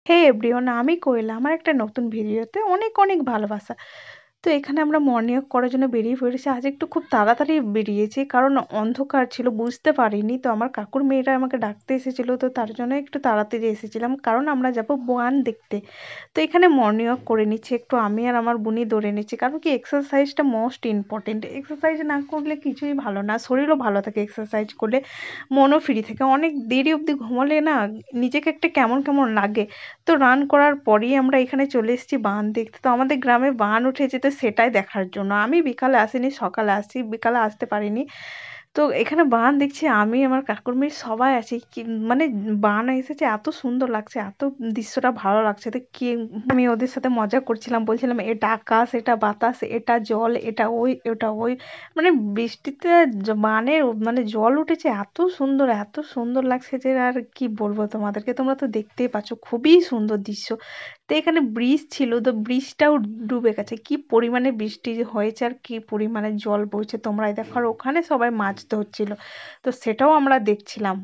হে everyone, আমি কোয়েল। আমার একটা নতুন ভিডিওতে অনেক অনেক ভালোবাসা। তো এখানে আমরা মর্নিং ওয়াক করার জন্য বেরিয়ে পড়েছি। আজ একটু খুব তাড়াতাড়ি বেরিয়েছি, কারণ অন্ধকার ছিল, বুঝতে পারিনি। তো আমার কাকুর মেয়েরা আমাকে ডাকতে এসেছিল, তো তার জন্য একটু তাড়াতাড়ি এসেছিলাম, কারণ আমরা যাব বান দেখতে। তো এখানে মর্নিং ওয়াক করে নিচ্ছি একটু, আমি আর আমার বুনি দৌড়ে নিচ্ছি, কারণ কি এক্সারসাইজটা মোস্ট ইম্পর্টেন্ট। এক্সারসাইজ না করলে কিছুই ভালো না, শরীরও ভালো থাকে এক্সারসাইজ করলে, মনও ফ্রি থাকে। অনেক দেরি অবধি ঘুমালে না নিজেকে একটা কেমন কেমন লাগে। তো রান করার পরেই আমরা এখানে চলে এসেছি বান দেখতে। তো আমাদের গ্রামে বান উঠেছে, তো সেটাই দেখার জন্য। আমি বিকালে আসিনি, সকালে আসছি, বিকালে আসতে পারিনি। তো এখানে বান দেখছি, আমি আমার কাকুর মেয়ে সবাই আছি। কি মানে, বান এসেছে, এত সুন্দর লাগছে, এত দৃশ্যটা ভালো লাগছে। তো কি, আমি ওদের সাথে মজা করছিলাম, বলছিলাম এটা আকাশ, এটা বাতাস, এটা জল, এটা ওই, ওটা ওই। মানে বৃষ্টিতে বানের মানে জল উঠেছে, এত সুন্দর, এত সুন্দর লাগছে যে আর কি বলবো তোমাদেরকে। তোমরা তো দেখতেই পাচ্ছ, খুবই সুন্দর দৃশ্য। তো এখানে ব্রিজ ছিল, তো ব্রিজটাও ডুবে গেছে। কি পরিমাণে বৃষ্টি হয়েছে আর কি পরিমাণে জল বইছে, তোমরাই দেখো। আর ওখানে সবাই মাছ ধরছিল, তো সেটাও আমরা দেখছিলাম।